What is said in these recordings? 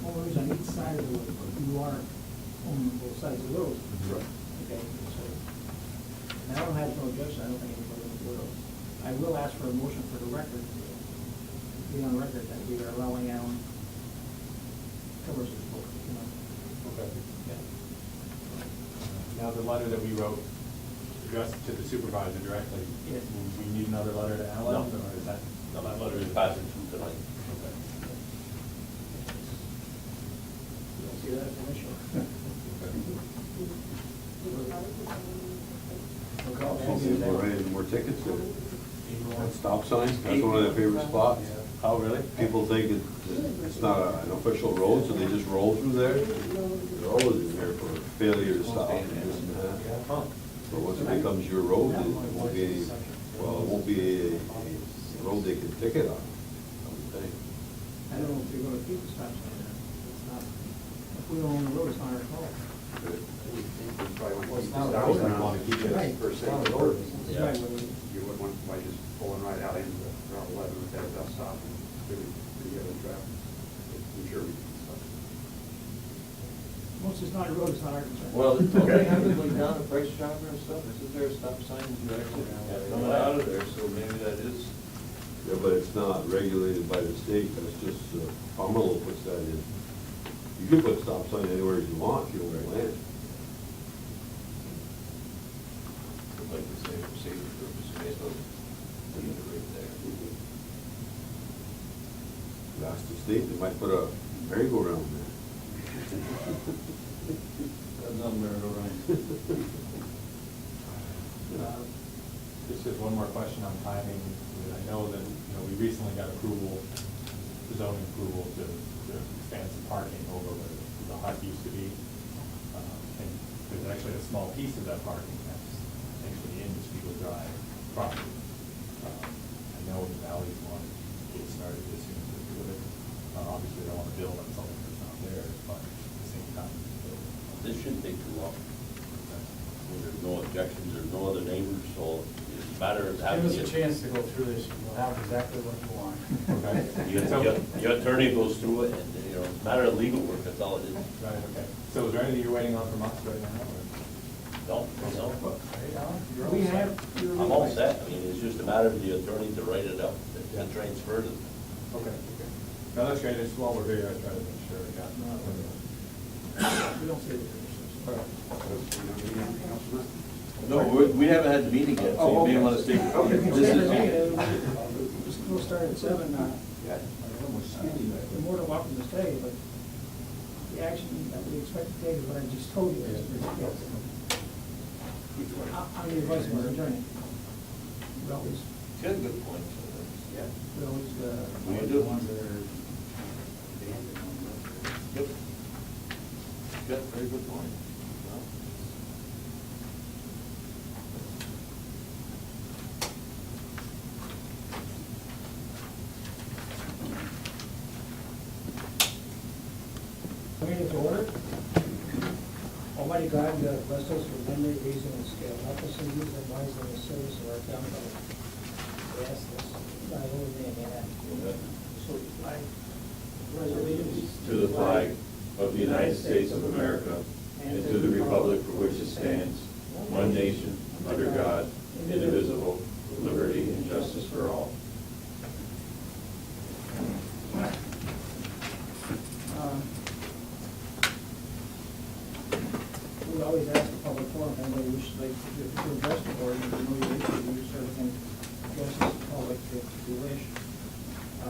homeowners on each side of the road, but you are owning both sides of the road. Right. Okay, so, and I don't have no objection, I don't think anybody will do those. I will ask for a motion for the record, be on record that we are allowing Alan covers his book, you know. Okay. Yeah. Now, the letter that we wrote addressed to the supervisor directly. Yes. We need another letter to Alan, No. or is that? No, that letter is passing through tonight. Okay. You don't see that as an issue. Some people are writing more tickets there. At stop signs, that's one of their favorite spots. Oh, really? People think it's not an official road, so they just roll through there. They're always in there for failure to stop and this and that. Huh. But once it becomes your road, it won't be any, well, it won't be a road they can ticket on, I would think. I don't know if you're gonna keep the stop sign there. It's not, if we own the road, it's not our fault. Well, it's not a I was road gonna want to keep it. Right. per se. It's Yeah. right, well, You wouldn't want, by just pulling right out into the Route 11 with that bus stop and the other traffic. I'm sure we can stop. once it's not a road, it's not our concern. Well, don't they have it like down at Price Chopper and stuff? Isn't there a stop sign directly coming out of there, so maybe that is. Yeah, but it's not regulated by the state, that's just, Pomerlo puts that in. You can put stop sign anywhere you want if you own land. Like to say, for safety purposes, you may as well leave it right there. Ask the state, they might put a merry-go-round there. That's not merry-go-round. Just one more question on timing. I know that, we recently got approval, zoning approval to expand some parking over where the hut used to be. And there's actually a small piece of that parking that's actually in the Spiegel Drive property. I know the Valley's want to get started as soon as they do it. Obviously, they don't want to build on something that's not there, but at the same time. This shouldn't take too long. There's no objections, there's no other neighbors, so it's a matter of having. Give us a chance to go through this, and we'll have exactly what you want. Okay. Your attorney goes through it, and, it's a matter of legal work, that's all it is. Right, okay. So is there anything you're waiting on from us right now? or? No, no, but Hey, Alan, you're all We set. have. I'm all set, I mean, it's just a matter of the attorney to write it up, and transfer it. Okay. No, that's great, just while we're here, I try to make sure we got. We don't see the conditions. No, we haven't had the meeting yet, so you may want to stay. This is. We'll start at 7. You're more than welcome to stay, but the action that we expect to take is what I just told you. I'm the advice of our attorney. We always, Good, good point. yeah, we always, We The do. ones that are abandoned. Yep. Good, very good point. meeting to order. Almighty God, bless us with memory, reason, and skill. Help us to use them wisely in the service of our town government. We ask this, in thy holy name, amen. So flag, pledge allegiance To the flag of the United States of America and to the republic for which it stands, one nation, under God, indivisible, with liberty and justice for all. We always ask the public forum, if anybody wishes to address the board, you know your issue, you certainly can address the public if you wish. I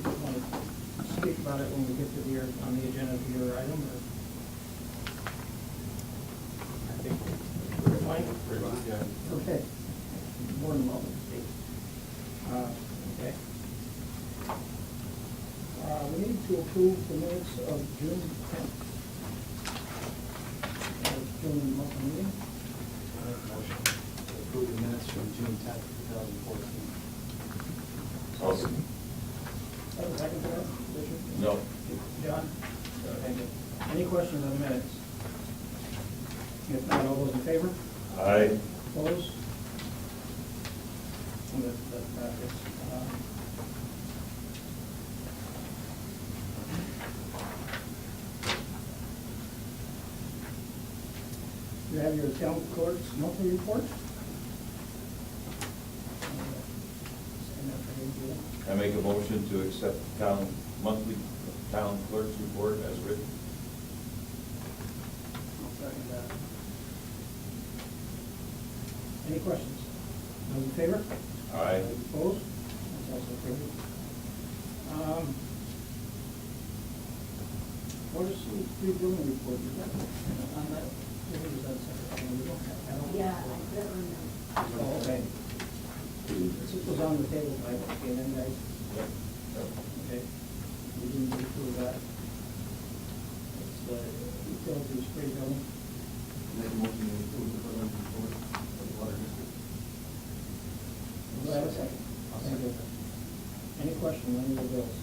want to speak about it when we get to on the agenda of your item, or? I think we're fine. Yeah. Okay. More than welcome to speak. Okay. We need to approve the minutes of June 10th. June monthly meeting. Motion to approve the minutes from June 10th, 2014. Awesome. Have a second for that, Richard? No. John? Thank you. Any questions on the minutes? If not, all those in favor? Aye. Opposed? And that is, You have your town clerk's monthly report. I make a motion to accept monthly town clerk's report as written. I'll second that. Any questions? Those in favor? Aye. Opposed? That's also carried. What is the rebuilding report? Is that, on that, maybe is that separate? We don't have, I don't. Yeah, I don't know. Oh, okay. This was on the table, right, okay, then guys, Yep. okay. We didn't approve that. It's, utilities free building. Make a motion to approve the preliminary report of the water district. Do I have a second? Thank you. Any questions on any of the bills?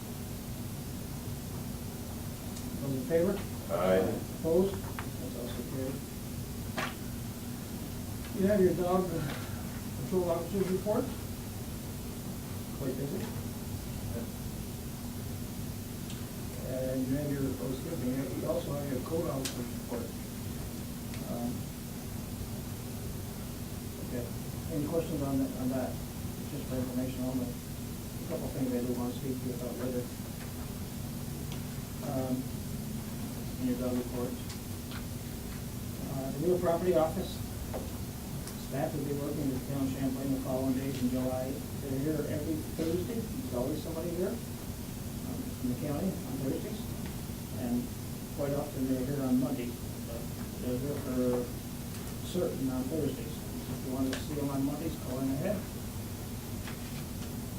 Those in favor? Aye. Opposed? That's also carried. You have your dog control officer's report? Quite busy. And you have your, oh, excuse me, you also have your code officer's report. Okay, any questions on that? Just for information only. A couple things I do want to speak to you about later. In your dog reports. The real property office, staff will be working with town Champlain the following days in July. They're here every Thursday, there's always somebody here from the county on Thursdays. And quite often they're here on Mondays, but they're here for certain on Thursdays. If you want to see them on Mondays, call in ahead.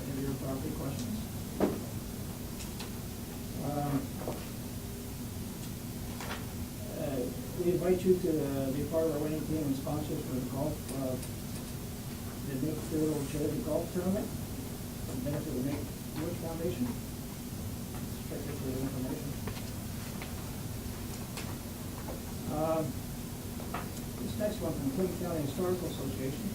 Any of your property questions? We invite you to be part of our winning team and sponsors for the golf, the Make Field Charity Golf Tournament, on benefit of the Make-A-Wish Foundation. Check it for the information. This next one from Clinton County Historical Association.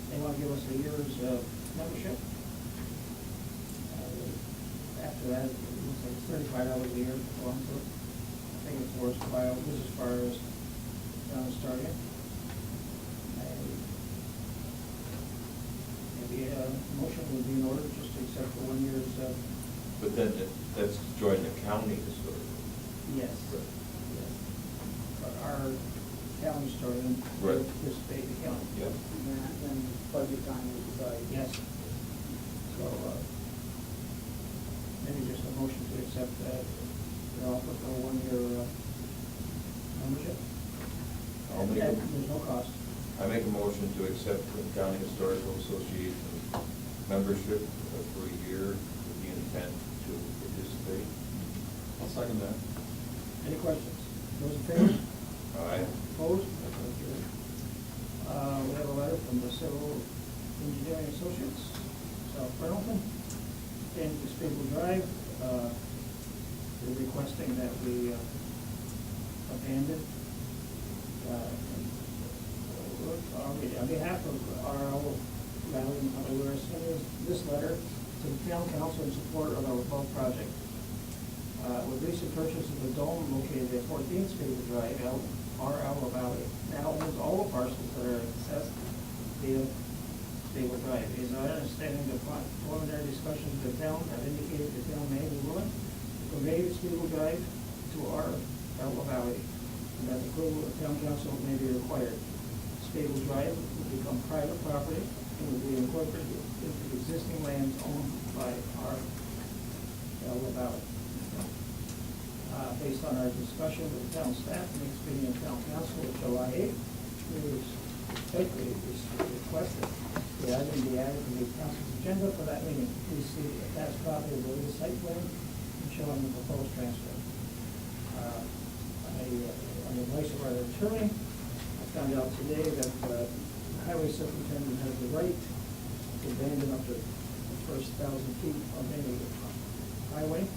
They want to give us a year's membership. After that, it looks like it's $35 a year to belong to it. I think it's worthwhile, just as far as starting. Maybe a motion would be in order just to accept the 1 year's. But then that's to join the county historical. Yes. Yes. But our county historian Right. will participate in the county. Yep. Then budget time is decided. Yes. So, maybe just a motion to accept that, the offer for a 1 year membership. I'll make And a- there's no cost. I make a motion to accept the County Historical Association membership for a year with the intent to participate. I'll second that. Any questions? Those in favor? Aye. Opposed? That's so carried. We have a letter from the Civil Engineering Associates, South Burlington, and Spable Drive. They're requesting that we abandon. On behalf of RL Valley, we're sending this letter to the town council in support of our above project. With recent purchase of the dome located at 14th Spable Drive, RL Valley now owns all the parcels that are accessed via Spable Drive. It is our understanding that preliminary discussions with the town have indicated the town may be willing to convey Spable Drive to RL Valley, and that approval of town council may be required. Spable Drive will become private property and will be incorporated into the existing lands owned by RL Valley. Based on our discussion with the town staff and expedient of town council of July 8th, we respectfully requested the item be added to the council's agenda for that meeting. Please see attached copy of the latest site plan showing the proposed transfer. On the advice of our attorney, I found out today that the highway superintendent has the right to abandon up to the first 1,000 feet of any highway.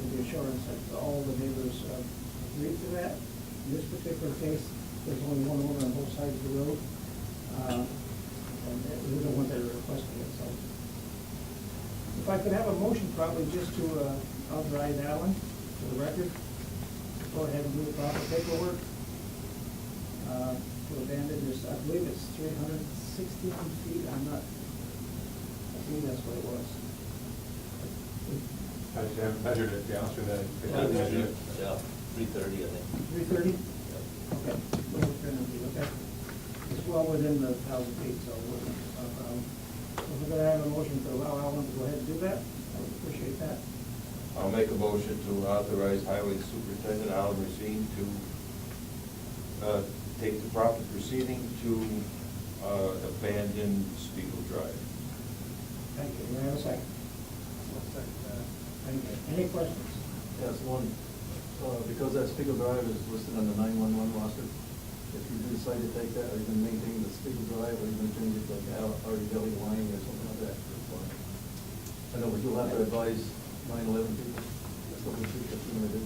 With the assurance that all the neighbors agreed to that. In this particular case, there's only one owner on both sides of the road, and we're the one that are requesting it, so. If I could have a motion probably just to authorize Alan for the record. go ahead and do the proper paperwork. To abandon this, I believe it's 360 feet, I'm not, I think that's what it was. Actually, I haven't measured it, to be honest with you. I haven't measured it. Yeah, 330, I think. 330? Okay. Okay. It's well within the 1,000 feet, so if we're gonna have a motion to allow Alan to go ahead and do that, I would appreciate that. I'll make a motion to authorize Highway Superintendent Alan Racine to take the proper proceeding to abandon Spiegel Drive. Thank you. Do I have a second? Thank you. Any questions? Yes, one, because that Spiegel Drive is listed on the 911 roster, if you do decide to take that, are you gonna maintain the Spiegel Drive, or are you gonna change it to like Artie Deli line or something like that? I know, but you'll have to advise 911 people, that's what we should, that's what we're gonna do.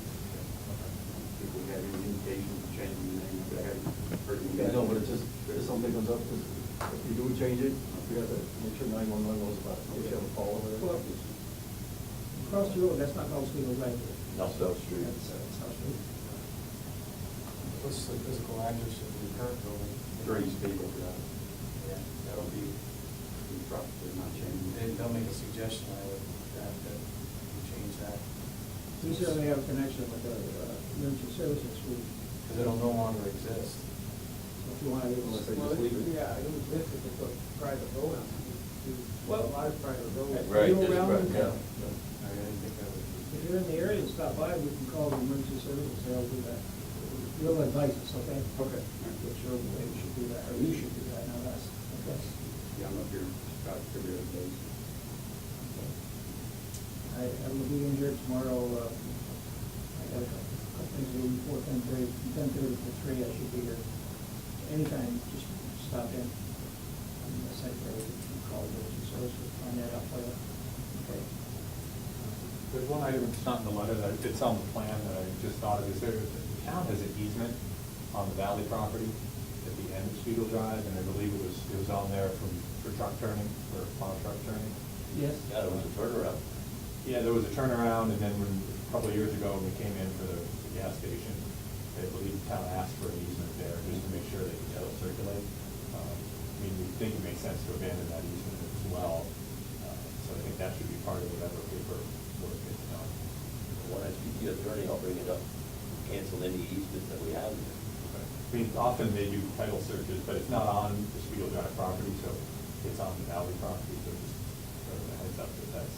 If we have any indication of changing the name, I haven't heard any. Yeah, I know, but it's just, if something comes up, if you do change it, we have to make sure 911 knows about it, if you have a call over Well, there. across the road, that's not called Spiegel Drive. No, South Street. That's South Street. What's the physical address of the current building? 30 Spiegel Drive. Yeah, that'll be, We probably not changing. they'll make a suggestion, I would, that we change that. We certainly have a connection with the emergency services group. Because it'll no longer exist. So if you want to, Unless they just leave it. Yeah, it was listed as a private road on it. Well, A lot of private roads. Right, go that's around right, and- yeah. I didn't think that would if you're in the area and stop by, we can call the emergency services, they'll do that. You'll advise us, okay? Okay. Which way we should do that, or you should do that, not us, okay? Yeah, I'm up here about every other day. I will be in here tomorrow, I got a couple things to do before 10:30, from 10:30 to 3, I should be here. Anytime, just stop in. I'm the secretary, you can call the emergency services, find that out for you, okay? There's one item that's not in the letter that it's on the plan that I just thought of, is there, the town has an easement on the valley property at the end of Spiegel Drive, and I believe it was on there for truck turning, for farm truck turning. Yes? Yeah, there was a turnaround. Yeah, there was a turnaround, and then when, a couple of years ago, when we came in for the gas station, I believe the town asked for an easement there, just to make sure they could still circulate. I mean, we think it makes sense to abandon that easement as well, so I think that should be part of whatever paperwork gets done. When I speak to the attorney, I'll bring it up, cancel any easement that we have. I mean, often they do title searches, but it's not on the Spiegel Drive property, so it's on the valley property, so just sort of a heads up that that's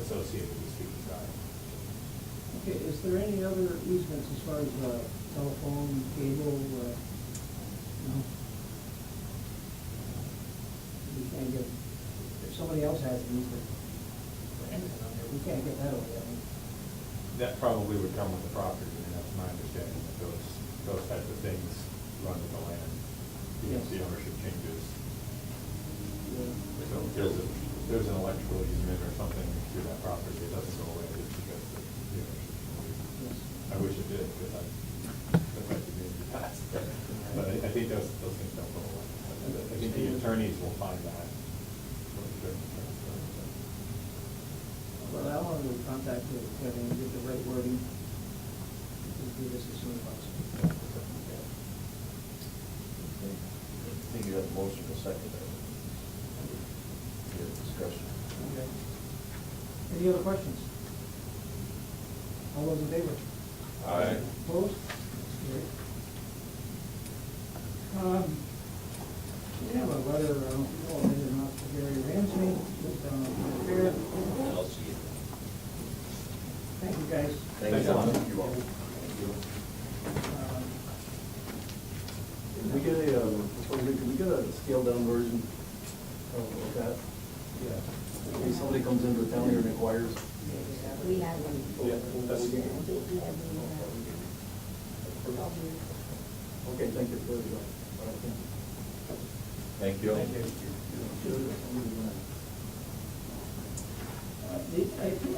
associated with Spiegel Drive. Okay, is there any other easements as far as telephone, cable, no? We can't get, if somebody else has an easement for anything on there, we can't get that away, I mean. That probably would come with the property, and that's my understanding, that those types of things run with the land. Yes. The ownership changes. Yeah. So if there's an electrical easement or something through that property, it doesn't go away just because the ownership changes. Yes. I wish it did, because that might be maybe past. But I think those things don't go away. I think the attorneys will find that. Well, I want to contact Kevin and get the right wording. We'll do this as soon as possible. Okay. I think you have a motion to second that. Discussion. Okay. Any other questions? All those in favor? Aye. Opposed? Carried. We have a letter, I don't know, maybe not for Gary Ramsey, just down on the fair. I'll see you. Thank you, guys. Thank you. Thanks, You all. Can we get can we get a scaled down version of that? Yeah. In case somebody comes into the town here and inquires. We have one. Yeah, that's- We have one. Okay, thank you. There we go. All right, thank you. Thank you.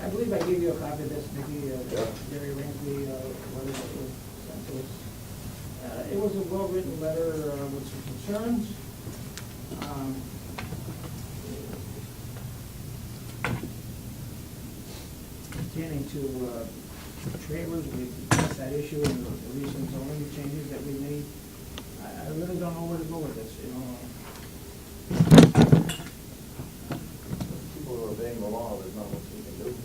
I believe I gave you a copy of this, Nikki, Yeah. Gary Ramsey, letter that was sent to us. It was a well-written letter with some concerns. Pertaining to trailers, we addressed that issue in the recent zoning changes that we made. I really don't know where to go with this, you know. People who are obeying the law, there's not much we can do.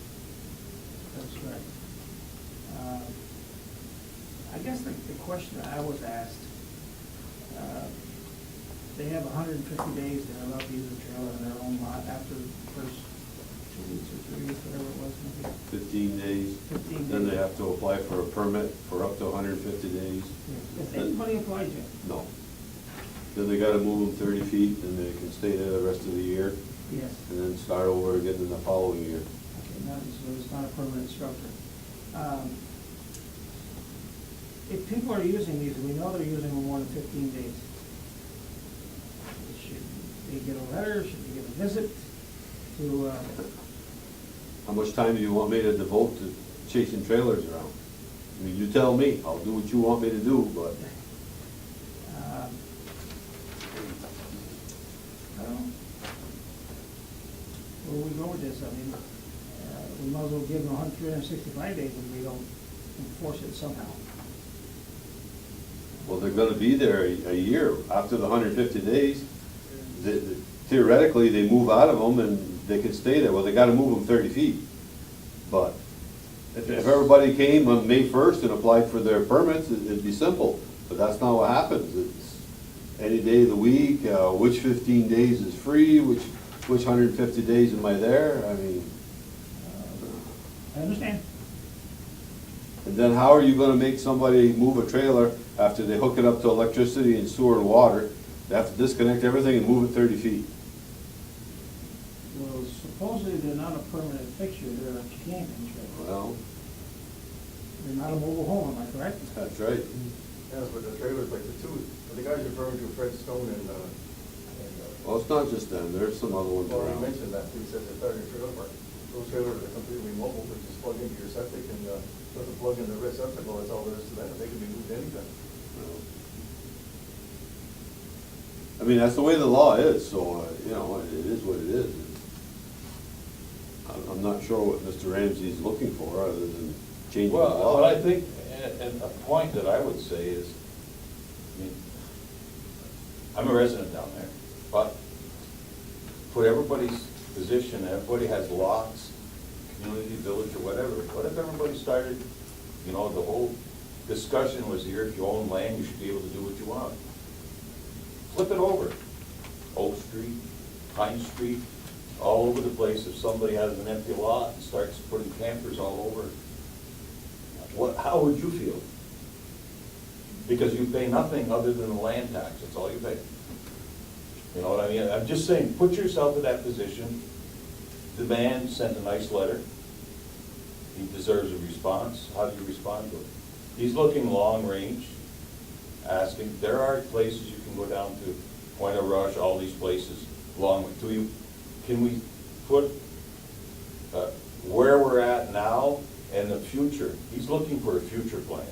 That's right. I guess the question I was asked, they have 150 days they're allowed to use a trailer on their own lot after the first 2 weeks or 3 weeks, whatever it was, maybe. 15 days. 15 Then they days. have to apply for a permit for up to 150 days. Has anybody applied yet? No. Then they gotta move them 30 feet, and they can stay there the rest of the year, Yes. and then start over again in the following year. Okay, now, so it's not a permanent structure. If people are using these, we know they're using them more than 15 days. Should they get a letter, should they get a visit to, How much time do you want me to devote to chasing trailers around? I mean, you tell me, I'll do what you want me to do, but I don't know. Where we go with this, I mean, we might as well give them 365 days if we don't enforce it somehow. well, they're gonna be there a year. After the 150 days, theoretically, they move out of them and they can stay there. Well, they gotta move them 30 feet. But if everybody came on May 1st and applied for their permits, it'd be simple. But that's not what happens. It's any day of the week, which 15 days is free, which 150 days am I there? I mean, I understand. and then how are you gonna make somebody move a trailer after they hook it up to electricity and sewer and water? They have to disconnect everything and move it 30 feet. Well, supposedly they're not a permanent fixture, they're a camping trailer. Well, They're not a mobile home, am I correct? that's right. Yes, but the trailers, like the guys referring to Fred Stone and, Well, it's not just them, there's some other ones well, he around. mentioned that, he says they're starting a trailer park. Those trailers are completely mobile, they just plug into your septic and, put the plug in the receptacle, that's all there is to that, they can be moved anytime. I mean, that's the way the law is, so, you know, it is what it is. I'm not sure what Mr. Ramsey's looking for, other than changing the Well, law. what I think, and a point that I would say is, I mean, I'm a resident down there, but put everybody's position, everybody has lots, community, village, or whatever. What if everybody started, you know, the whole discussion was here, if you own land, you should be able to do what you want. Flip it over. Oak Street, Pine Street, all over the place. If somebody has an empty lot and starts putting campers all over, how would you feel? Because you pay nothing other than the land tax, that's all you pay. You know what I mean? I'm just saying, put yourself in that position. The man sent a nice letter. He deserves a response. How do you respond to it? He's looking long range, asking, there are places you can go down to, Point of Rush, all these places, can we put where we're at now and the future? He's looking for a future plan.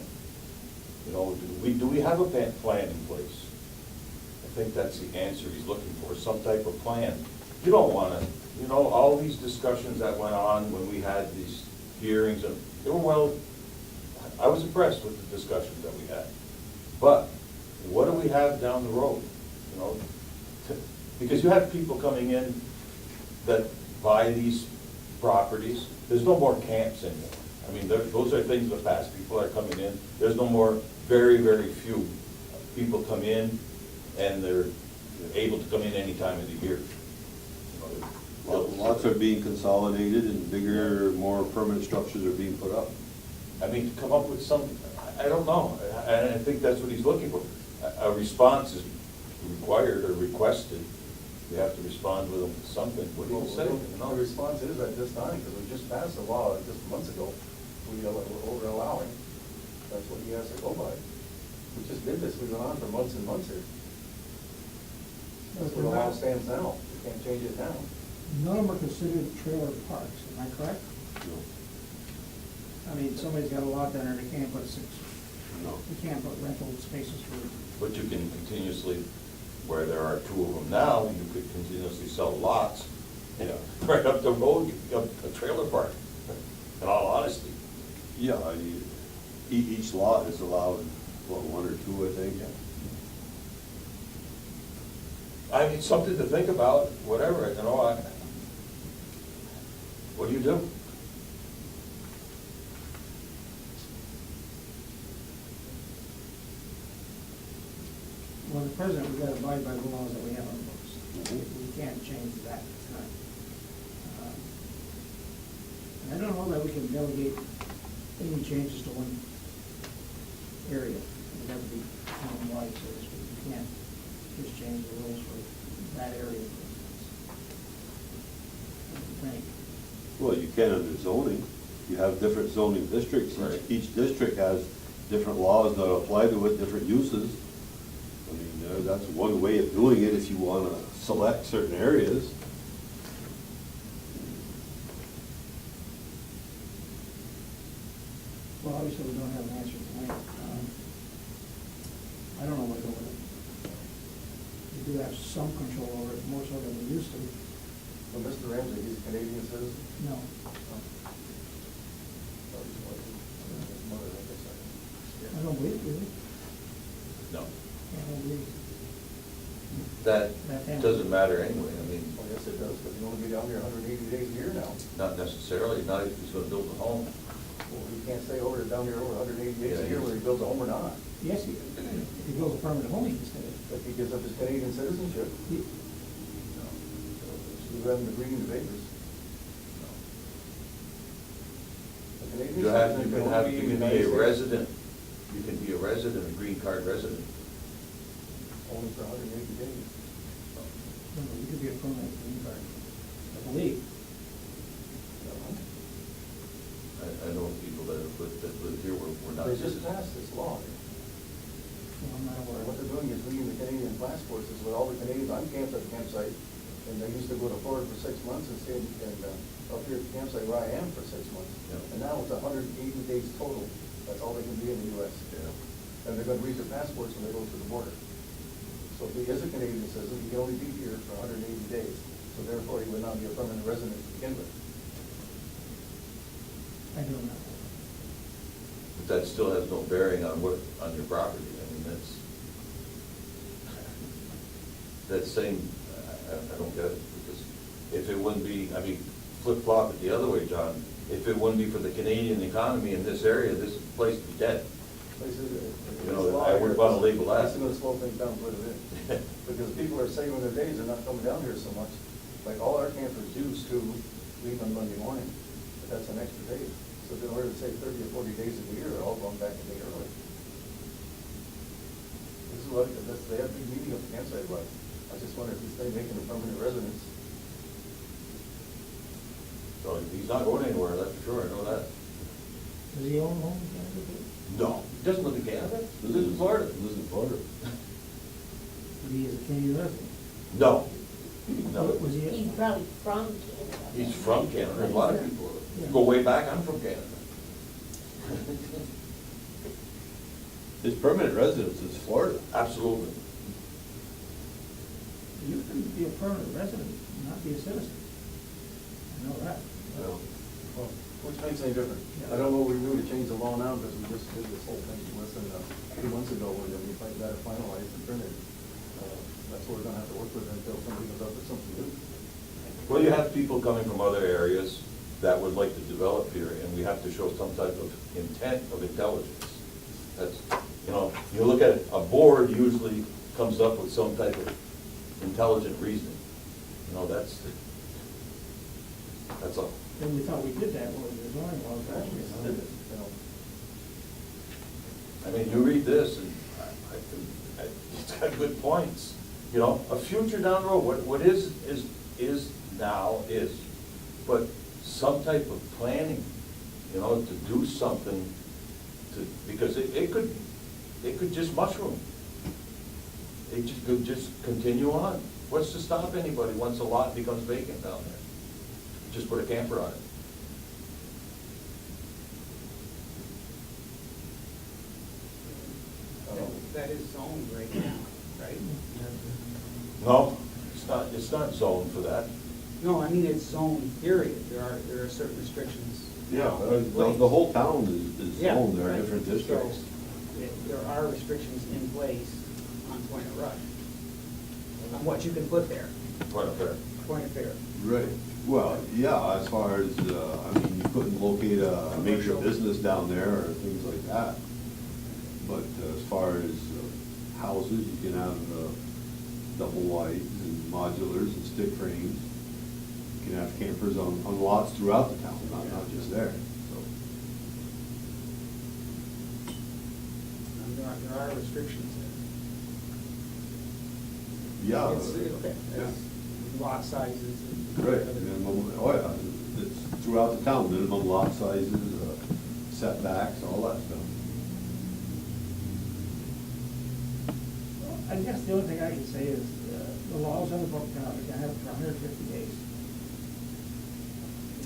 You know, do we have a plan in place? I think that's the answer he's looking for, some type of plan. You don't want to, you know, all these discussions that went on when we had these hearings, and they were well, I was impressed with the discussions that we had. But what do we have down the road? You know, because you have people coming in that buy these properties. There's no more camps anymore. I mean, those are things of the past. People are coming in. There's no more, very, very few people come in, and they're able to come in any time of the year. You know, Lots are being consolidated and bigger, more permanent structures are being put up. I mean, to come up with some, I don't know, and I think that's what he's looking for. A response is required or requested. We have to respond with them to something. What do you say? You know? The response is at this time, because we just passed a law just months ago, we're over allowing. That's what he has to go by. We just did this, we went on for months and months here. That's where the law stands now, we can't change it now. None of them are considered trailer parks, am I correct? No. I mean, somebody's got a lot down there, they can't put No. they can't put rental spaces for. But you can continuously, where there are two of them now, you could continuously sell lots, you know, right up the road, you could have a trailer park, in all honesty. Yeah, each lot is allowed, what, one or two, I think? I mean, something to think about, whatever, you know, what do you do? Well, the president, we've got to abide by the laws that we have on the books. Mhm. We can't change that, it's not. And I don't know that we can delegate any changes to one area. It have to be town-wide, so to speak. We can't just change the rules for that area, for instance. I don't think. Well, you can under zoning. You have different zoning districts. Right. Each district has different laws that apply to it, different uses. I mean, that's one way of doing it if you want to select certain areas. Well, obviously, we don't have an answer tonight. I don't know what to go with it. We do have some control over it, more so than we used to. Well, Mr. Ramsey, he's a Canadian citizen? No. I don't believe it, really. No. I don't believe it. That doesn't matter anyway, I mean, Well, yes, it does, because you only be down here 180 days a year now. not necessarily, not if he's gonna build a home. Well, he can't stay down here over 180 days a Yeah, year he is. whether he builds a home or not. Yes, if he builds a permanent home, he can stay. If he gives up his Canadian citizenship, He- you haven't agreed to papers. A Canadian You have, citizen you can can have, only you be in can the be a United States resident, you can be a resident, a green card resident. only for 180 days. No, you could be a permanent green card, I believe. I know people that live here, we're not They just citizens. passed this law. Well, I'm not aware And what of they're it. doing is reading the Canadian passports, is with all the Canadians on camped at the campsite, and they used to go to Florida for 6 months and stay up here at the campsite where I am for 6 months. Yeah. And now it's 180 days total, that's all they can be in the US. Yeah. And they're gonna read their passports when they go to the border. So if he is a Canadian citizen, he can only be here for 180 days, so therefore he would not be a permanent resident to begin with. I don't know. But that still has no bearing on on your property, I mean, that's same, I don't get it, because if it wouldn't be, I mean, flip-flop it the other way, John, if it wouldn't be for the Canadian economy in this area, this place would be dead. You know, I wouldn't want to label that. This is gonna slow things down quite a bit, because people are saving their days, they're not coming down here so much. Like, all our campers used to leave on Monday morning, but that's an extra day. So in order to save 30 or 40 days a year, they're all going back a day early. This is what, they have a big meeting at the campsite, but I just wonder if he's making a permanent residence. So he's not going anywhere, that's for sure, I know that. Does he own a home in Canada too? No, he doesn't live in Canada, he lives in Florida. Lives in Florida. But he is a Canadian resident? No, no. Was he? He's probably from Canada. He's from Canada, a lot of people, go way back, I'm from Canada. His permanent residence is Florida. Absolutely. You can be a permanent resident, and not be a citizen. I know that. Well, which makes any difference? I don't know what we do to change the law now, because we just did this whole thing less than 2 months ago, when we got it finalized and printed. That's what we're gonna have to work with until somebody comes up with something new. Well, you have people coming from other areas that would like to develop here, and we have to show some type of intent of intelligence. That's, you know, you look at a board usually comes up with some type of intelligent reasoning. You know, that's all. And we thought we did that with the zoning laws last year. Just did it, you know. I mean, you read this, and it's got good points. You know, a future down the road, what is now is, but some type of planning, you know, to do something to, because it could just mushroom. It could just continue on. What's to stop anybody once a lot becomes vacant down there? Just put a camper on it. That is zoned right now, right? No, it's not zoned for that. No, I mean, it's zoned, period. There are certain restrictions. Yeah, now in the place. whole town is Yeah, zoned, there are right. different So, districts. there are restrictions in place on Point of Rush, on what you can put there, Point of fair. Point of Fair. Right, well, yeah, as far as, I mean, you couldn't locate a major Commercial. business down there or things like that. But as far as houses, you can have double wides and modulars and stick frames. You can have campers on lots throughout the town, not just there, so. And there are restrictions Yeah. there. It's lot sizes and. Right, minimum, oh yeah, it's throughout the town, minimum lot sizes, setbacks, all that stuff. I guess the only thing I can say is, the laws in the book now, we can have it for 150 days.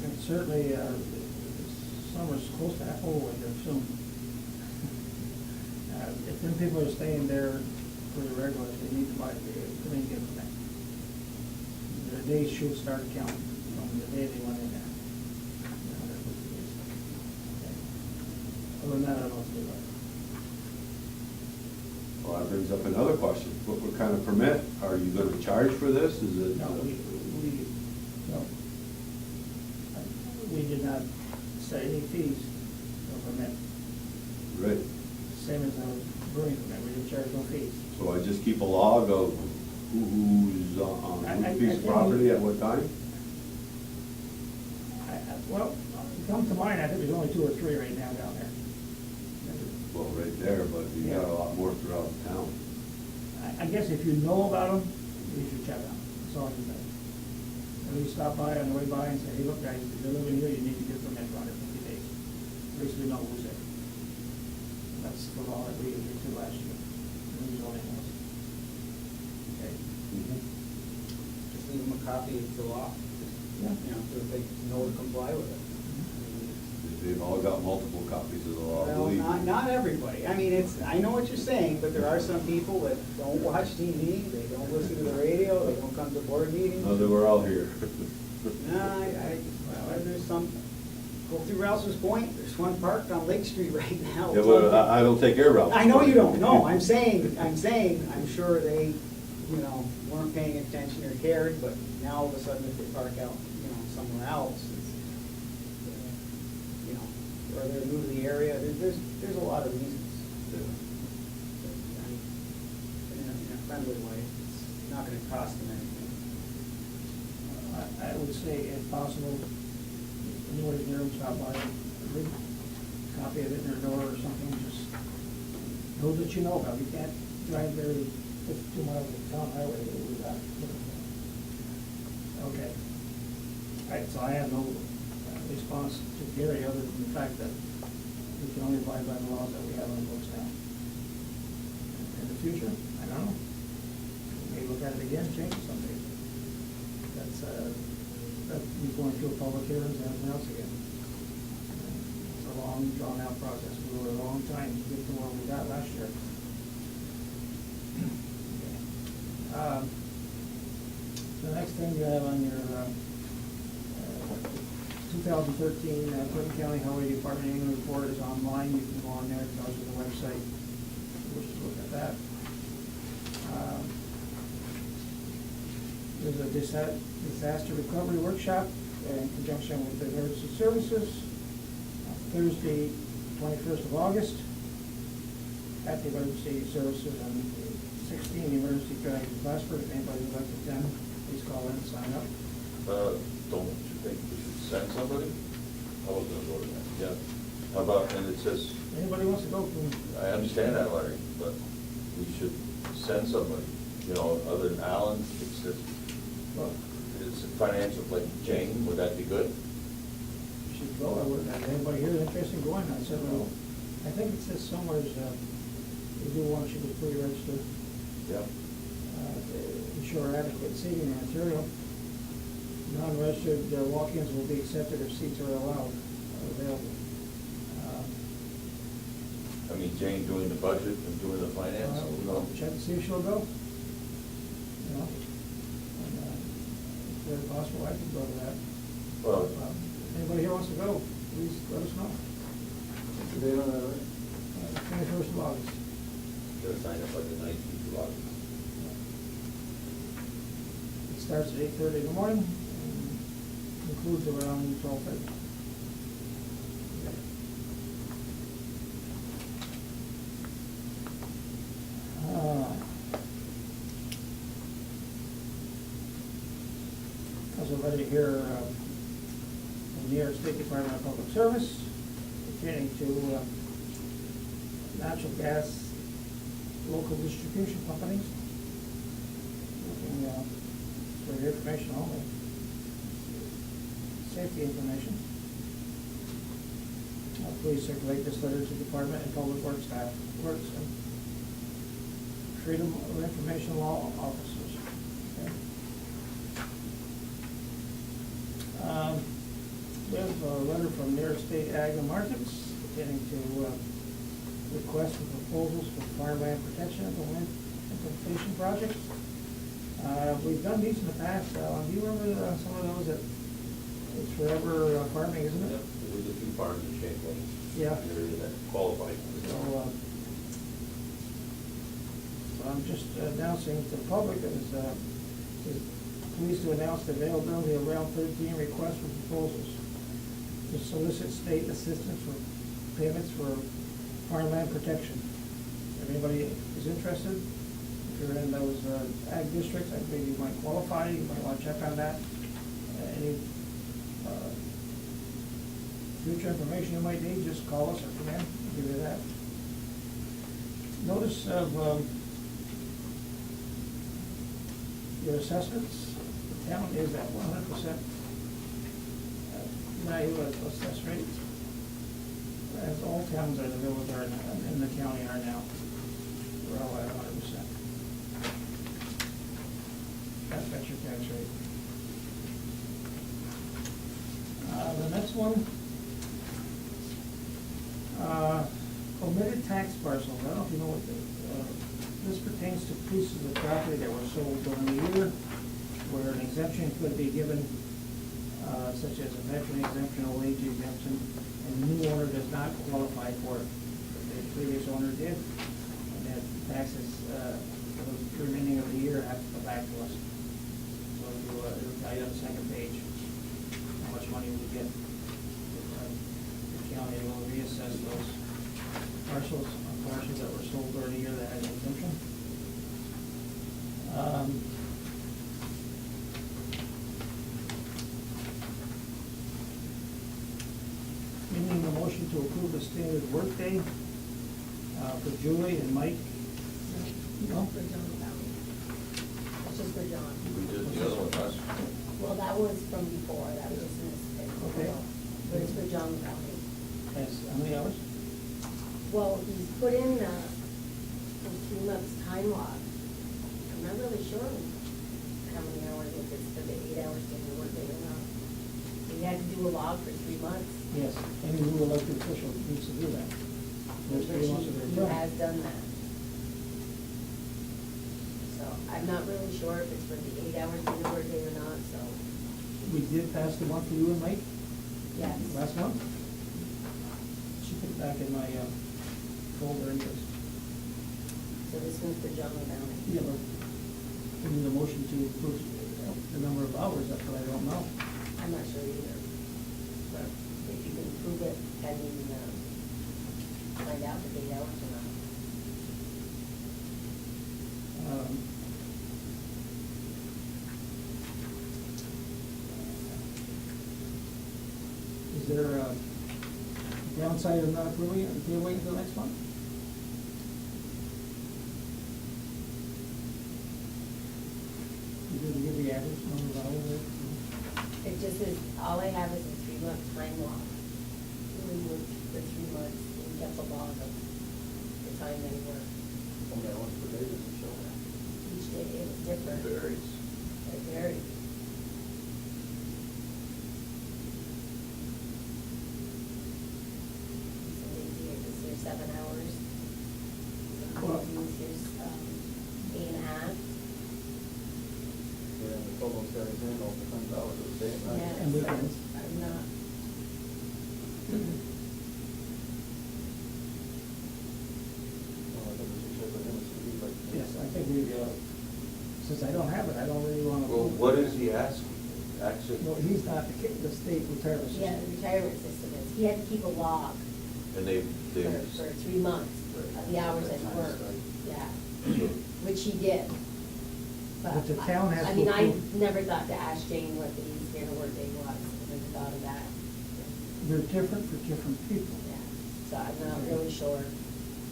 And certainly, summer's close to winter soon. If them people are staying there for the regulars, they need to buy, come in and get them. Their days should start counting from the day they went in there. Other than that, I don't know what to do about it. Well, that brings up another question, what kind of permit, are you gonna charge for this, is it? No, no. We did not set any fees for permit, Right, same as a brewing permit, we didn't charge no fees. so I just keep a log of who's on which piece of property at what time? Well, come to mind, I think there's only 2 or 3 right now down there. Well, right there, but you got a lot more throughout the town. I guess if you know about them, you should check them, that's all you know. At least stop by on the way by and say, hey, look, guys, if you're living here, you need to get a permit for 150 days. At least we know who's there. That's the law that we agreed to last year, the zoning was. Okay. Just leave them a copy of the law, Yeah. you know, so they know to comply with it. They've all got multiple copies of the law, I Well, believe. not everybody. I mean, I know what you're saying, but there are some people that don't watch TV, they don't listen to the radio, they don't come to board meetings. No, they were all here. No, well, there's some, go through Rouse's Point, there's one parked on Lake Street right now. Yeah, but I don't take air routes. I know you don't, no, I'm saying, I'm sure they, you know, weren't paying attention or cared, but now all of a sudden if they park out, you know, somewhere else, it's, you know, or they're new to the area, there's a lot of reasons. In a friendly way, it's not gonna cost them anything. I would say, if possible, if anybody's near them, stop by, read a copy of it in their door or something, just those that you know about. You can't drive there 52 miles of town highway without looking for it. Okay. All right, so I have no response to Gary other than the fact that we can only abide by the laws that we have on the books now. In the future, I don't know. We may look at it again, change it someday. That's going through a public hearings and everything else again. It's a long, drawn-out process. We were a long time to get to where we got last year. Okay. The next thing you have on your 2013 Clinton County Highway Department annual report is online. You can go on there, it goes to the website. If you wish to look at that. There's a disaster recovery workshop in conjunction with the emergency services, Thursday, 21st of August, at the emergency services and 16 emergency drive in Plattsburgh. If anybody would like to attend, please call in and sign up. Don't you think we should send somebody? I was gonna go to that, yeah. How about, and it says, Anybody wants to go, please. I understand that, Larry, but we should send somebody, you know, other than Alan, it's just, Well, it's financial, like Jane, would that be good? you should go. I would, anybody here interested in going? I said, well, I think it says somewhere, they do want you to be fully registered. Yeah. To ensure adequate seating and material. Non-registered walk-ins will be accepted if seats are allowed, available. I mean, Jane doing the budget and doing the finance, you know? Check and see if she'll go. You know? And, very possible I could go to that. Well, If anybody here wants to go, please let us know. What's the date on that, right? 21st of August. Should have signed up like the 19th of August. It starts at 8:30 in the morning and concludes around 12:30. As a letter here from New York State Department of Public Service pertaining to natural gas local distribution companies. Looking for your information only. Safety information. Please circulate this letter to Department and Public Works staff, Works and Freedom of Information Law officers. Okay. We have a letter from New York State Ag and Markets pertaining to request for proposals for farmland protection implementation projects. We've done these in the past. Do you remember some of those that, it's forever farming, isn't it? Yep, there was a few farms in Champlain. Yeah. In the area that qualified. So I'm just announcing to the public that is pleased to announce the availability of round 13 requests for proposals to solicit state assistance for payments for farmland protection. If anybody is interested, if you're in those ag districts, I believe you might qualify, you might want to check on that. Any future information you might need, just call us or come in, we'll give you that. Notice of your assessments. The town is at 100% value of assess rate, as all towns in the village are, in the county are now. We're all at 100%. That's your tax rate. The next one, omitted tax parcels. I don't know if you know what this pertains to pieces of property that were sold during the year where an exemption could be given, such as a veteran exemption, old age exemption, and the new owner does not qualify for it. The previous owner did, and that taxes for the remaining of the year have to go back to us. So it'll tell you on the second page how much money we get. The county will reassess those parcels that were sold during the year that had an exemption. We need a motion to approve the standard workday for Julie and Mike. No? For John Valley. That's just for John. we did the other one last. Well, that was from before, that was just in this. Okay. But it's for John Valley. Yes, how many hours? Well, he's put in for 3 months time log. I'm not really sure how many hours, if it's for the 8 hours during the workday or not. He had to do a log for 3 months. Yes, any new elected official needs to do that. There's 3 months of their He term. has done that. So I'm not really sure if it's for the 8 hours during the workday or not, so, We did pass the one for you and Mike yes. last month. She put it back in my folder interest. So this one's for John Valley. Yeah, but we need a motion to approve the number of hours, that's what I don't know. I'm not sure either. But if you can prove it, can you find out if 8 hours or not? Is there a downside of not approving it until waiting until next month? You didn't give the average number of hours? It just is, all I have is a 3-month time log. We worked for 3 months and kept a log of the time they worked. How many hours per day does it show that? Each day it was different. Varies. It varied. Some days it was here 7 hours. Some Well- days it was here 8.5. Yeah, the total guys in all the 10 hours a day, right? Yeah, And so weekends. I'm not. Well, I think we should check with him and see if he'd like to- Yes, I think we, since I don't have it, I don't really want to. Well, what is he asking, actually? Well, he's not the state retirement system. Yeah, the retirement system is, he had to keep a log And they, for 3 months of the hours that he worked, yeah, which he did. But the town has I to mean, I approve. never thought to ask Jane what the standard work day was, I never thought of that. They're different for different people. Yeah, so I'm not really sure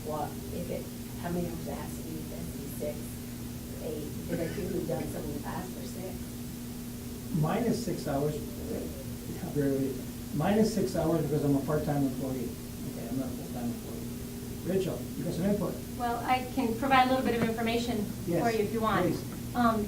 what, if it, how many hours it has to be, if it has to be 6, 8, because I think we've done some in the past for 6. Mine is 6 hours, barely, mine is 6 hours because I'm a part-time employee. Okay, I'm not a full-time employee. Rachel, you got some input? Well, I can provide a little bit of information Yes, for you if you want. please.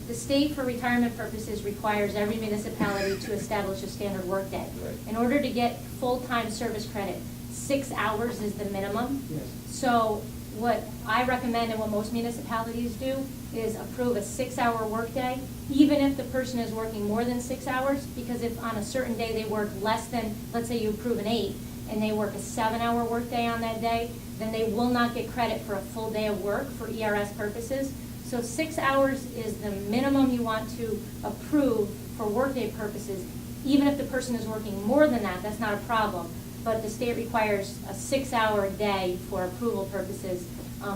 The state, for retirement purposes, requires every municipality to establish a standard workday. Right. In order to get full-time service credit, 6 hours is the minimum. Yes. So what I recommend and what most municipalities do is approve a 6-hour workday, even if the person is working more than 6 hours, because if on a certain day they work less than, let's say you approve an 8, and they work a 7-hour workday on that day, then they will not get credit for a full day of work for ERS purposes. So 6 hours is the minimum you want to approve for workday purposes. Even if the person is working more than that, that's not a problem. But the state requires a 6-hour day for approval purposes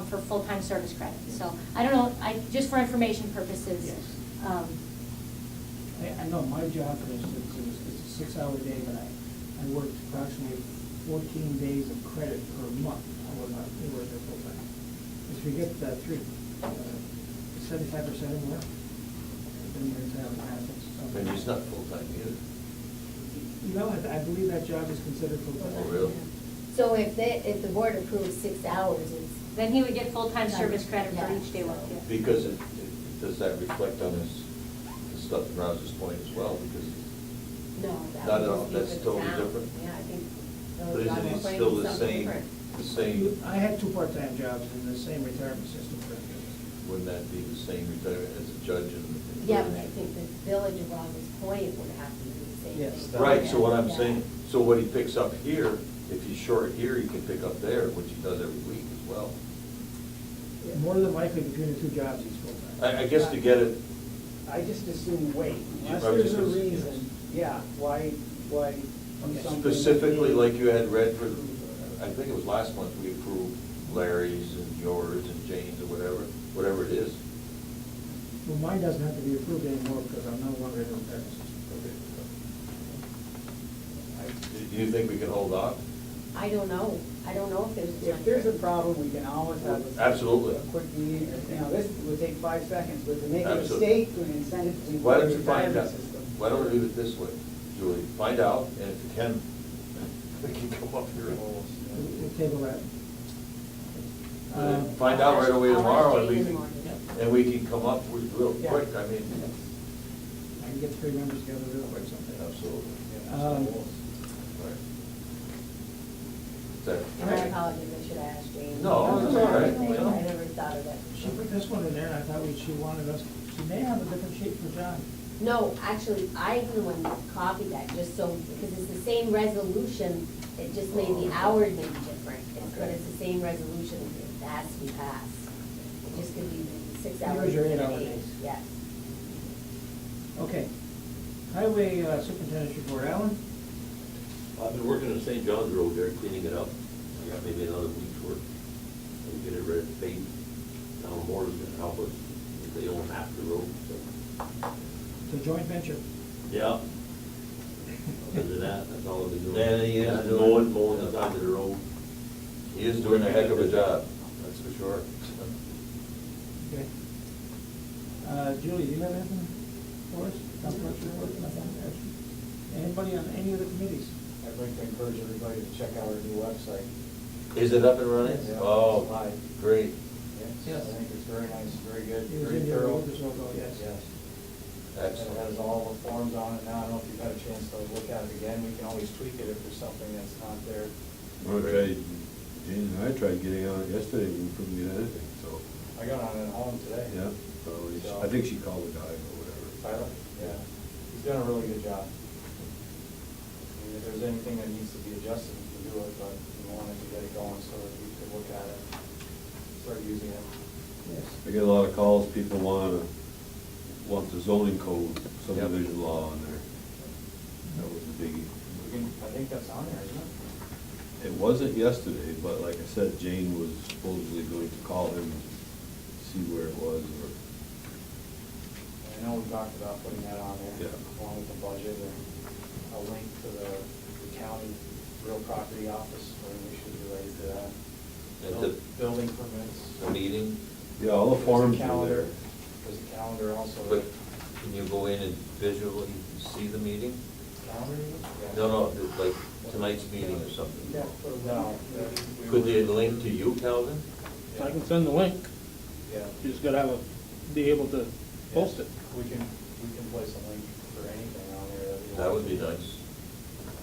for full-time service credit. So I don't know, just for information purposes. Yes. um, I know my job, for instance, it's a 6-hour day, but I worked approximately 14 days of credit per month. I was not, they were there full-time. If you get 75% or more, then you're entitled to benefits. So- And he's not full-time either. You know, I believe that job is considered full-time. Oh, really? So if the board approves 6 hours, it's. Then he would get full-time service credit for Yeah, each day worked. so- Yeah. Because does that reflect on his stuff in Rouse's point as well? Because No, that Not would at all. just be That's for the totally town. different. Yeah, I think. But those isn't jobs it are still the something same, different. the same, I had 2 part-time jobs in the same retirement system for years. wouldn't that be the same retirement as a judge and? Yeah, but I think the village of Rouse's Point would have to do the same Yes. thing. Right, so what I'm Yeah. saying, so what he picks up here, if he's short here, he can pick up there, which he does every week as well. More than likely, between the 2 jobs, he's full-time. I guess to get it, I just assume wait, unless I was there's just a gonna- reason, yeah, why do something? specifically like you had read for, I think it was last month, we approved Larry's and yours and Jane's or whatever it is. Well, mine doesn't have to be approved anymore because I'm no longer in the retirement system. Do you think we can hold off? I don't know if there's. If there's a problem, we can always have Absolutely. a quick meeting, this would take 5 seconds, but to make a Absolutely. mistake and send it to the Why don't you find retirement out, system. why don't we leave it this way, Julie, find out, and if you can, we can come up here. We'll table that. Find out right away I'll ask tomorrow, and Jane we in the can, morning. and we can come up with real Yeah. quick, I mean. I can get 3 members together real quick someday. Absolutely. Right. Is that- And I apologize, I should have asked Jane. No, that's all right. I never thought of that. She put this one in there, and I thought she wanted us, she may have a different shape for John. No, actually, I'm the one that copied that, just so, because it's the same resolution, it just made the hours maybe different. But it's the same resolution, it has to be passed. It just could be the 6 hours. Yours are 8 and hour 8, days. Yes. Okay. Highway Superintendent's report, Alan? I've been working on St. John's Road there, cleaning it up. I got maybe another week's work. And get it ready to pave. Now Moore's gonna help us, they own half the road, so. It's a joint venture. Yeah. Other than that, that's all I've been doing. Yeah, he is Yeah, doing- mowing the side of the road. He is doing a heck of a job, that's for sure. Okay. Julie, do you have anything for us? Town clerk's report, nothing extra? Anybody on any of the committees? I'd like to encourage everybody to check out our new website. Is it up and running? Yeah, Oh, it's live. great. Yes. I think it's very nice, very good, It was very in your thorough. office logo, yes. Yes. It Excellent. has all the forms on it now. I don't know if you've had a chance to look at it again. We can always tweak it if there's something that's not there. Well, Jane and I tried getting on it yesterday, we couldn't get anything, so, I got on it at home today. yeah. So I think she called the guy or whatever. Tyler? Yeah, he's done a really good job. I mean, if there's anything that needs to be adjusted, we can do it, but we wanted to get it going so that we could look at it, start using it. Yes. I get a lot of calls, people want the zoning code, subdivision law on there. That was a biggie. We can, I think that's on there, isn't it? It wasn't yesterday, but like I said, Jane was supposedly going to call him and see where it was, or, I know we talked about putting that on there, Yeah. along with the budget and a link to the county real property office, where we should be ready for that. And the- Building permits. The meeting, yeah, all the There's a forms were calendar. there. There's a calendar also. but can you go in and visually see the meeting? Calendar? Yeah. No, like tonight's meeting or something. Yeah. No. Could they link to you, Calvin? I can send the link, Yeah. you just gotta be able to post it. We can place a link for anything on there. we That want. would be nice.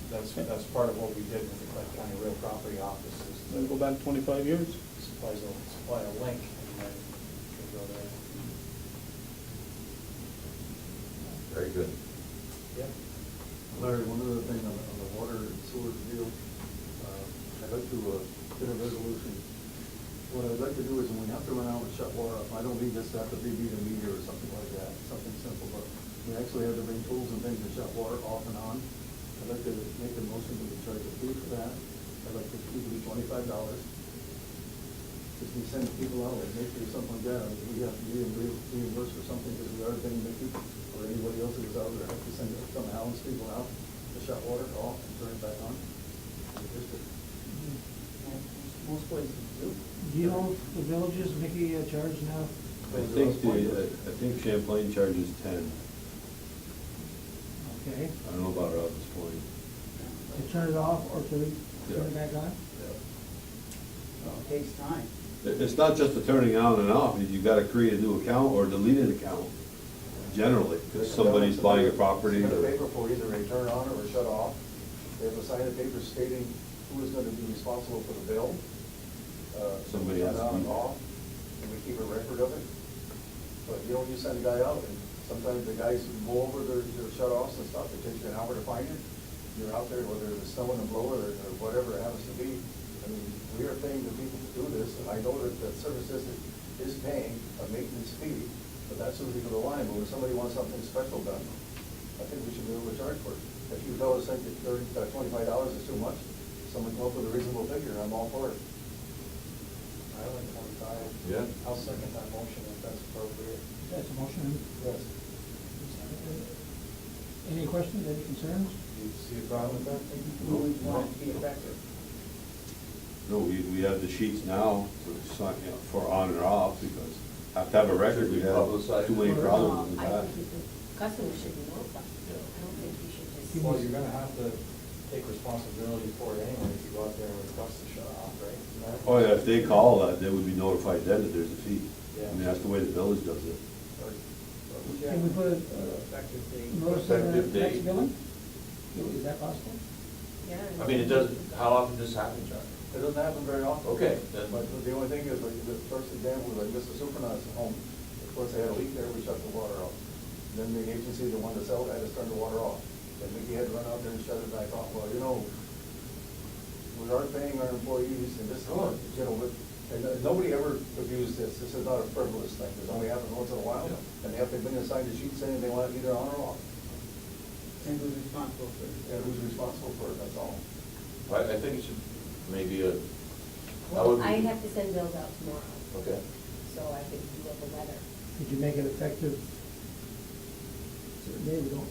That's part of what we did with the Clay County Real Property Office, is Then go to back 25 years. supply a link, and then you can go there. Very good. Yep. Larry, one other thing on the water and sewer deal, I'd like to get a resolution. What I'd like to do is when we have to run out and shut water off, I don't need this to have to be meter meter or something like that, something simple, but we actually have to bring tools and things to shut water off and on. I'd like to make a motion to charge a fee for that. I'd like to keep it at $25. If we send people out, like Mickey or something like that, we have to be reimbursed for something because we are paying Mickey, or anybody else who's out there, have to send some Allen's people out to shut water off and turn it back on. in the district. Most places do. Do you know if the villages, Mickey, charge now? I think Champlain charges 10. Okay, I don't know about our office point. to turn it off or to turn it back on? Well, it takes time. It's not just the turning on and off, you gotta create a new account or delete an account, generally, because somebody's buying a property. Submit a or- paper for either a turn on or a shut off. They have to sign a paper stating who is gonna be responsible for the bill. Somebody has to Shut on be- and off, and we keep a record of it. But you know, you send a guy out, and sometimes the guys go over their shut offs and stuff, it takes you an hour to find it. You're out there, whether it's snow in the blower or whatever it happens to be. I mean, we are paying the people to do this, and I know that the service district is paying a maintenance fee, but that's usually for the line, but when somebody wants something special done, I think we should be able to charge for it. If you tell us that $25 is too much, someone come up with a reasonable figure, I'm all for it. I like 25. Yeah. I'll second that motion if that's appropriate. That's a motion. Yes. Any questions, any concerns? Do you see a problem with that? We want it to be effective. No, we have the sheets now to sign, for on and off, because have to have a record, we have too many problems in the I past. think the customers should be notified. I don't think you should just. Well, you're gonna have to take responsibility for it anyway if you go out there and request a shut off, right? Isn't that- Oh, yeah, if they call, they would be notified then that there's a fee. Yeah. I mean, that's the way the village does it. Can we put a Effective date. notice on the Effective next date. billing? Is that possible? Yeah. I mean, it doesn't, how often does this happen, John? It doesn't happen very often. Okay, then. But the only thing is, like, the first example was like Mr. Supernat's home. Of course, they had a leak there, we shut the water off. Then the agency that wanted to sell it had to turn the water off. And Mickey had to run out there and shut it back off. Well, you know, we are paying our employees and this, you know, and nobody ever abused this. This is not a frivolous thing. This only happens once in a while. Yeah. And they have to bring inside the sheet saying they want it either on or off. And who's responsible for it? And who's responsible for it, that's all. I think it should maybe a. how Well, would we- I have to send bills out tomorrow, Okay. so I could do up a letter. Could you make it effective? Certain day we don't.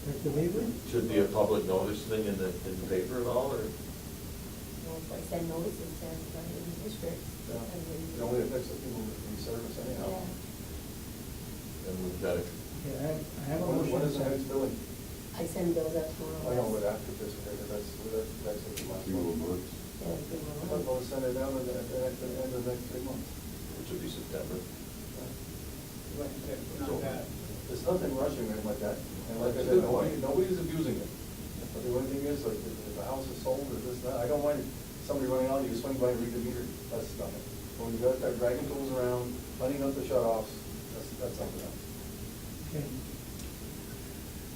Effective April? Should be a public notice thing in the paper at all, or? Well, if I send notices to everybody in the district. Yeah. and then- It only affects the people in service anyhow. Yeah. And we've got to, Okay, I have a motion. When is the next billing? I send bills out tomorrow. I know, but after this, because that's what you want. Few more months. Yeah, it's been a But while. we'll send it down at the end of the next 3 months. which would be September. Not bad. There's nothing rushing or anything like that. And like I That's a said, good point. nobody's abusing it. But the only thing is, like, if the house is sold or this, that, I don't mind somebody running out, you swing by and read the meter, that's nothing. But when you gotta start dragging tools around, cleaning up the shut-offs, that's something else. Okay.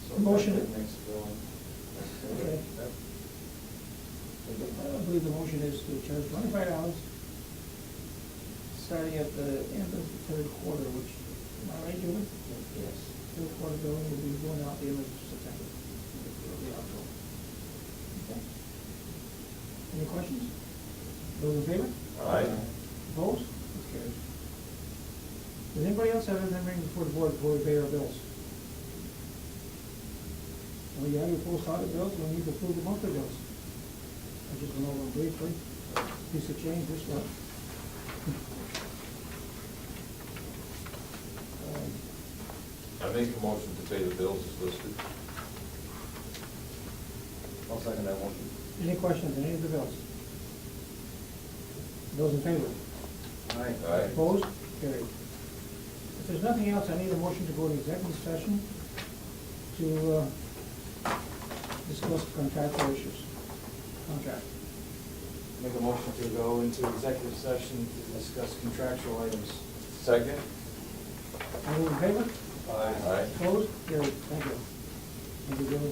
So Motion. effective next billing. Okay. I believe the motion is to charge $25, starting at the end of the third quarter, which, am I right, Julie? Yes. Third quarter billing will be going out the end of September. It'll be October. Okay. Any questions? Those in favor? Aye. Opposed? That's carried. Does anybody else have anything to bring before the board before we pay our bills? Well, you have your post audit bills, we need to approve the monthly bills. I just went over them briefly. Piece of change, this one. I make a motion to pay the bills as listed. I'll second that motion. Any questions on any of the bills? Those in favor? Aye. Aye. Opposed? Carried. If there's nothing else, I need a motion to go into executive session to discuss contractual issues. Contract. Make a motion to go into executive session to discuss contractual items. Second? All those in favor? Aye. Opposed? Carried. Thank you. Thank you, Billy.